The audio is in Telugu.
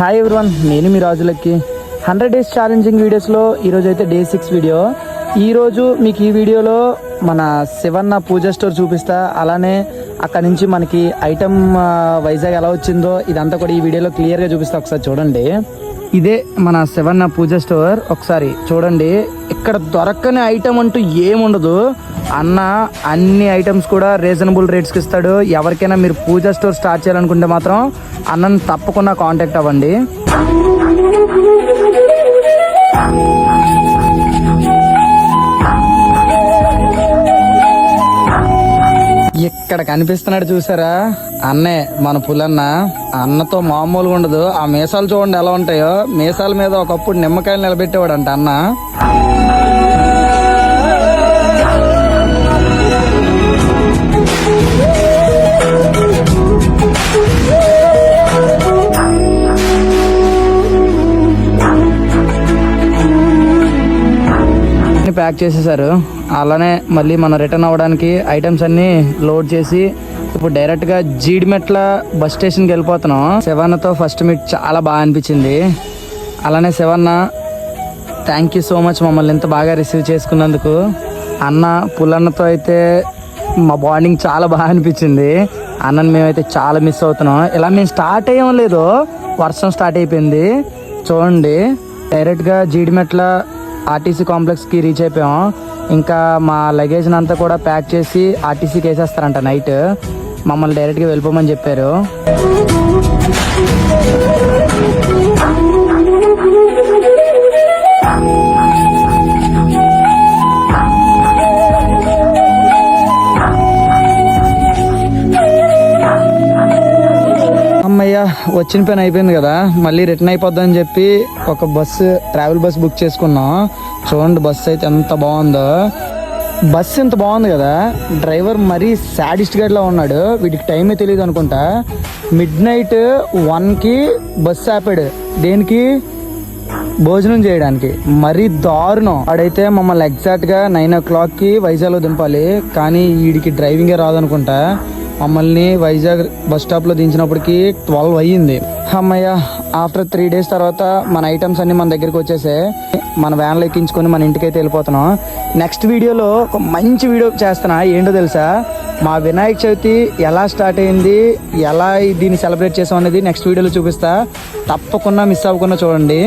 హాయ్ ఎవ్రీవన్, నేను మీ రాజులకి 100 డేస్ ఛాలెంజింగ్ వీడియోస్లో ఈరోజు అయితే డే 6 వీడియో. ఈరోజు మీకు ఈ వీడియోలో మన శివన్న పూజ స్టోర్ చూపిస్తా, అలానే అక్కడ నుంచి మనకి ఐటమ్ వైజాగ్ ఎలా వచ్చిందో ఇదంతా కూడా ఈ వీడియోలో క్లియర్గా చూపిస్తా. ఒకసారి చూడండి, ఇదే మన శివన్న పూజ స్టోర్. ఒకసారి చూడండి, ఇక్కడ దొరకని ఐటమ్ అంటూ ఏముండదు అన్న. అన్ని ఐటమ్స్ కూడా రీజనబుల్ రేట్స్కి ఇస్తాడు. ఎవరికైనా మీరు పూజ స్టోర్ స్టార్ట్ చేయాలనుకుంటే మాత్రం అన్నను తప్పకుండా కాంటాక్ట్ అవ్వండి. ఇక్కడ కనిపిస్తున్నాడు చూసారా, అన్నే మన పులన్న. అన్నతో మామూలుగా ఉండదు. ఆ మీసాలు చూడండి ఎలా ఉంటాయో. మీసాల మీద ఒకప్పుడు నిమ్మకాయలు నిలబెట్టేవాడు అంట అన్న. ప్యాక్ చేసేసారు. అలానే మళ్ళీ మనం రిటర్న్ అవ్వడానికి ఐటమ్స్ అన్ని లోడ్ చేసి ఇప్పుడు డైరెక్ట్ గా జీడిమెట్ల బస్ స్టేషన్కి వెళ్ళిపోతున్నాం. శివన్నతో ఫస్ట్ మీట్ చాలా బాగా అనిపించింది. అలానే Shivanna, thank you so much మమ్మల్ని ఇంత బాగా రిసీవ్ చేసుకున్నందుకు. అన్న పుల్లన్నతో అయితే మా బాండింగ్ చాలా బాగా అనిపించింది. అన్నని మేమైతే చాలా మిస్ అవుతున్నాం. ఇలా మేము స్టార్ట్ అయ్యాం లేదు, వర్షం స్టార్ట్ అయిపోయింది. చూడండి, డైరెక్ట్గా జీడిమెట్ల ఆర్టీసీ కాంప్లెక్స్కి రీచ్ అయిపోయాం. ఇంకా మా లగేజ్ అంతా కూడా ప్యాక్ చేసి ఆర్టీసీకి వేసేస్తారంట నైట్. మమ్మల్ని డైరెక్ట్గా వెళ్ళిపోమని చెప్పారు. అమ్మయ్య, వచ్చిన పని అయిపోయింది కదా, మళ్ళీ రిటర్న్ అయిపోద్దని చెప్పి ఒక బస్సు, ట్రావెల్ బస్ బుక్ చేసుకున్నాం. చూడండి బస్సు అయితే ఎంత బాగుందో. బస్సు ఎంత బాగుంది కదా, డ్రైవర్ మరీ సాడిస్ట్ గడ్లా ఉన్నాడు. వీటికి టైమే తెలియదు అనుకుంటా. మిడ్-నైట్ 1కి బస్సు ఆపాడు. దేనికి? భోజనం చేయడానికి. మరీ దారుణం. వాడైతే మమ్మల్ని ఎగ్జాక్ట్గా 9 o'clockకి వైజాగ్లో దింపాలి, కానీ వీడికి డ్రైవింగే రాదనుకుంటా. మమ్మల్ని వైజాగ్ బస్ స్టాప్లో దించినప్పటికి 12 అయ్యింది. అమ్మయ్య, ఆఫ్టర్ 3 days తర్వాత మన ఐటమ్స్ అన్ని మన దగ్గరికి వచ్చేసాయి. మన వ్యాన్లో ఎక్కించుకొని మన ఇంటికైతే వెళ్ళిపోతున్నాం. నెక్స్ట్ వీడియోలో ఒక మంచి వీడియో చేస్తున్నా. ఏంటో తెలుసా, మా వినాయక చవితి ఎలా స్టార్ట్ అయింది, ఎలా దీన్ని సెలబ్రేట్ చేసాం అనేది నెక్స్ట్ వీడియోలో చూపిస్తా. తప్పకుండా మిస్ అవ్వకుండా చూడండి.